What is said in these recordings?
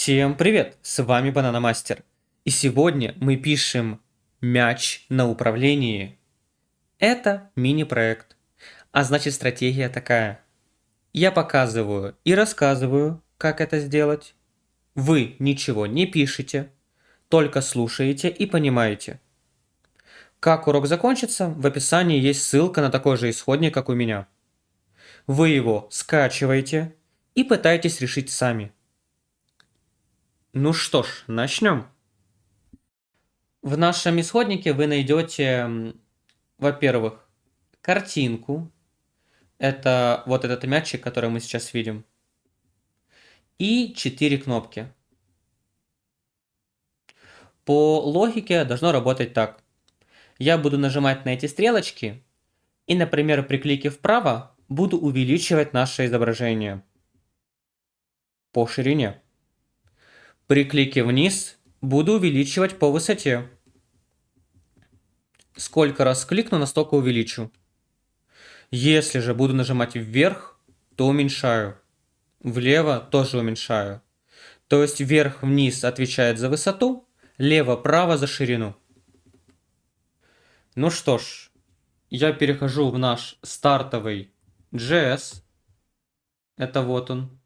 Всем привет! С вами Банана Мастер. И сегодня мы пишем мяч на управлении. Это мини-проект. А значит, стратегия такая. Я показываю и рассказываю, как это сделать. Вы ничего не пишете, только слушаете и понимаете. Как урок закончится, в описании есть ссылка на такой же исходник, как у меня. Вы его скачиваете и пытаетесь решить сами. Ну что ж, начнем. В нашем исходнике вы найдете, во-первых, картинку. Это вот этот мячик, который мы сейчас видим. И 4 кнопки. По логике должно работать так. Я буду нажимать на эти стрелочки. И, например, при клике вправо буду увеличивать наше изображение по ширине. При клике вниз буду увеличивать по высоте. Сколько раз кликну, настолько увеличу. Если же буду нажимать вверх, то уменьшаю. Влево тоже уменьшаю. То есть вверх-вниз отвечает за высоту, лево-право за ширину. Ну что ж, я перехожу в наш стартовый JS. Это вот он.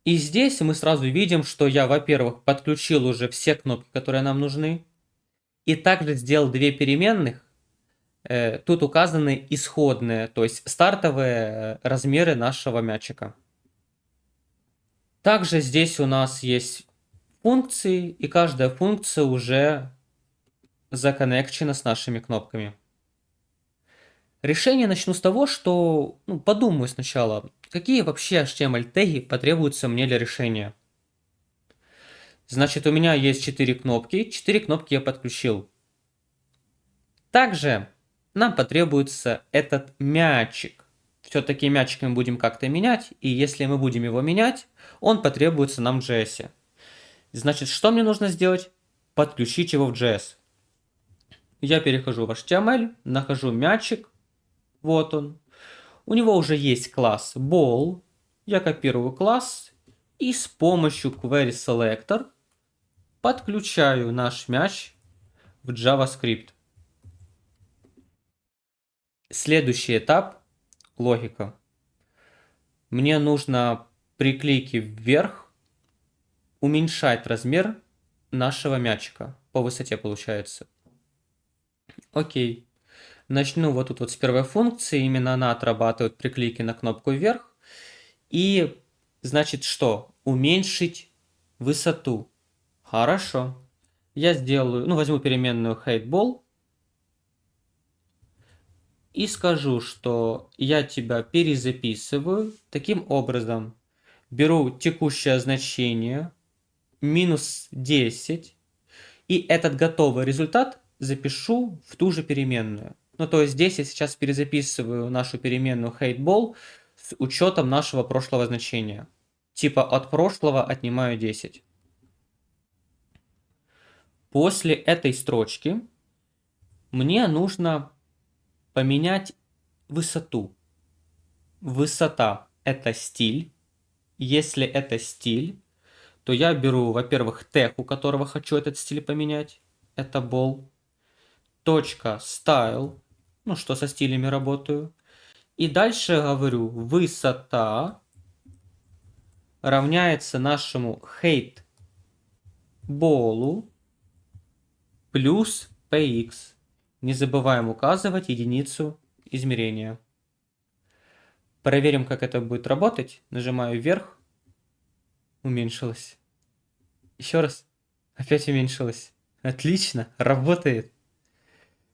И здесь мы сразу видим, что я, во-первых, подключил уже все кнопки, которые нам нужны. И также сделал две переменных. Тут указаны исходные, то есть стартовые размеры нашего мячика. Также здесь у нас есть функции, и каждая функция уже законнекчена с нашими кнопками. Решение начну с того, что подумаю сначала, какие вообще HTML-теги потребуются мне для решения. Значит, у меня есть 4 кнопки, 4 кнопки я подключил. Также нам потребуется этот мячик. Все-таки мячик мы будем как-то менять, и если мы будем его менять, он потребуется нам в JS. Значит, что мне нужно сделать? Подключить его в JS. Я перехожу в HTML, нахожу мячик, вот он. У него уже есть класс Ball. Я копирую класс и с помощью Query Selector подключаю наш мяч в JavaScript. Следующий этап – логика. Мне нужно при клике вверх уменьшать размер нашего мячика. По высоте получается. Окей. Начну вот тут вот с первой функции. Именно она отрабатывает при клике на кнопку вверх. И значит что? Уменьшить высоту. Хорошо. Я сделаю, возьму переменную HeightBall. И скажу, что я тебя перезаписываю. Таким образом, беру текущее значение минус 10. И этот готовый результат запишу в ту же переменную. То есть здесь я сейчас перезаписываю нашу переменную HeightBall с учетом нашего прошлого значения. Типа от прошлого отнимаю 10. После этой строчки мне нужно поменять высоту. Высота – это стиль. Если это стиль, то я беру, во-первых, тег, у которого хочу этот стиль поменять. Это ball. Точка style. Что со стилями работаю. И дальше говорю, высота равняется нашему height баллу плюс px. Не забываем указывать единицу измерения. Проверим, как это будет работать. Нажимаю вверх. Уменьшилось. Еще раз. Опять уменьшилось. Отлично. Работает.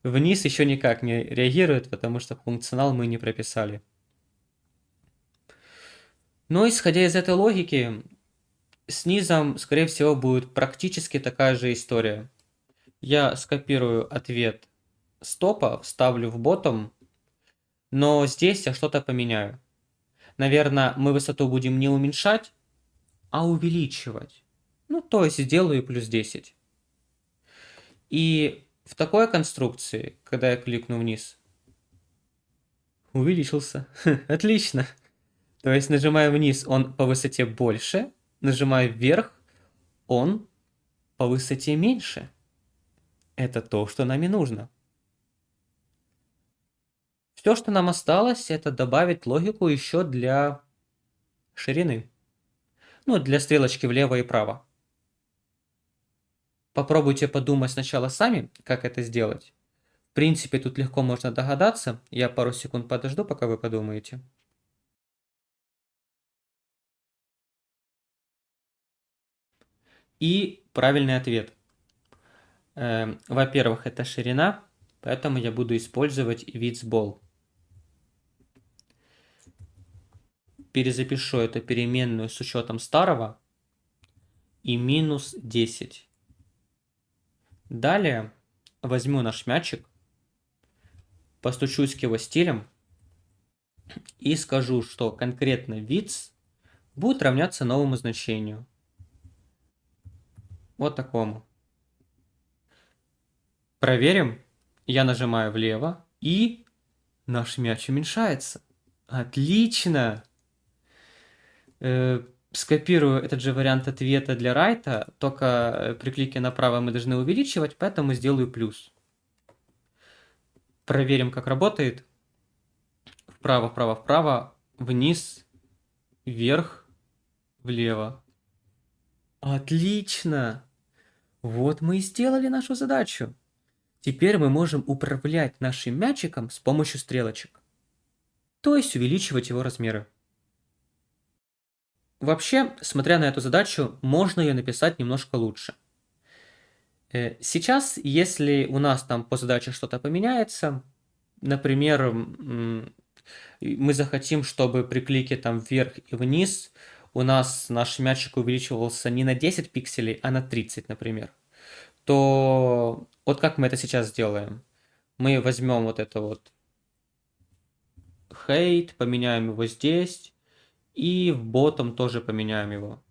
Вниз еще никак не реагирует, потому что функционал мы не прописали. Но исходя из этой логики, с низом, скорее всего, будет практически такая же история. Я скопирую ответ стопа, вставлю в bottom, но здесь я что-то поменяю. Наверное, мы высоту будем не уменьшать, а увеличивать. То есть сделаю плюс 10. И в такой конструкции, когда я кликну вниз, увеличился. Отлично. То есть нажимаю вниз, он по высоте больше, Нажимаю вверх, он по высоте меньше. Это то, что нам и нужно. Все, что нам осталось, это добавить логику еще для ширины. Ну, для стрелочки влево и вправо. Попробуйте подумать сначала сами, как это сделать. В принципе, тут легко можно догадаться. Я пару секунд подожду, пока вы подумаете. И правильный ответ. Во-первых, это ширина, поэтому я буду использовать widthBall. Перезапишу эту переменную с учетом старого и минус 10. Далее возьму наш мячик, постучусь к его стилям и скажу, что конкретно width будет равняться новому значению. Вот такому. Проверим. Я нажимаю влево, и наш мяч уменьшается. Отлично! Скопирую этот же вариант ответа для райта, только при клике направо мы должны увеличивать, поэтому сделаю плюс. Проверим, как работает. Вправо, вправо, вправо, вниз, вверх, влево. Отлично! Вот мы и сделали нашу задачу. Теперь мы можем управлять нашим мячиком с помощью стрелочек. То есть увеличивать его размеры. Вообще, смотря на эту задачу, можно ее написать немножко лучше. Сейчас, если у нас там по задаче что-то поменяется, например, мы захотим, чтобы при клике там вверх и вниз у нас наш мячик увеличивался не на 10 пикселей, а на 30, например, то вот как мы это сейчас сделаем? Мы возьмем вот это вот height, поменяем его здесь, и в bottom тоже поменяем его.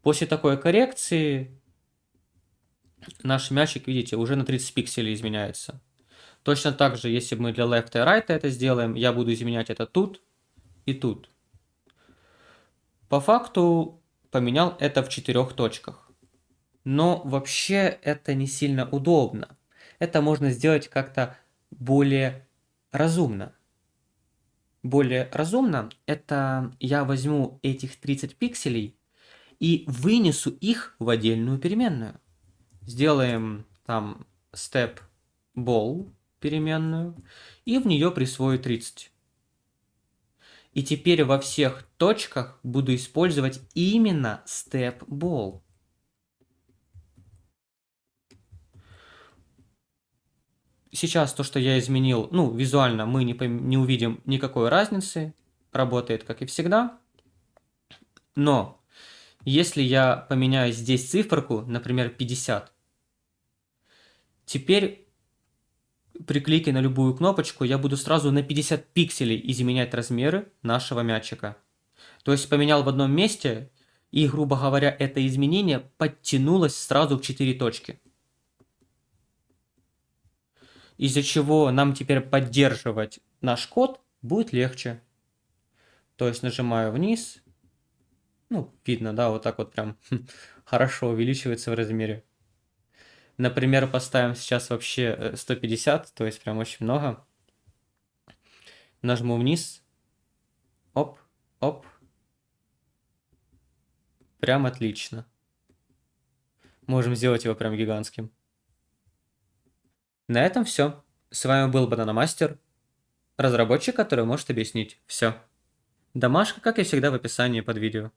После такой коррекции наш мячик, видите, уже на 30 пикселей изменяется. Точно так же, если мы для left и right это сделаем, я буду изменять это тут и тут. По факту поменял это в 4 точках. Но вообще это не сильно удобно. Это можно сделать как-то более разумно. Более разумно это я возьму этих 30 пикселей и вынесу их в отдельную переменную. Сделаем там step ball переменную и в нее присвою 30. И теперь во всех точках буду использовать именно step ball. Сейчас то, что я изменил, ну, визуально мы не увидим никакой разницы. Работает как и всегда. Но если я поменяю здесь циферку, например, 50, теперь при клике на любую кнопочку я буду сразу на 50 пикселей изменять размеры нашего мячика. То есть поменял в одном месте, и, грубо говоря, это изменение подтянулось сразу в 4 точки. Из-за чего нам теперь поддерживать наш код будет легче. То есть нажимаю вниз. Ну, видно, да, вот так вот прям хорошо увеличивается в размере. Например, поставим сейчас вообще 150, то есть прям очень много. Нажму вниз. Оп, оп. Прям отлично. Можем сделать его прям гигантским. На этом все. С вами был Банана Мастер, разработчик, который может объяснить все. Домашка, как и всегда, в описании под видео.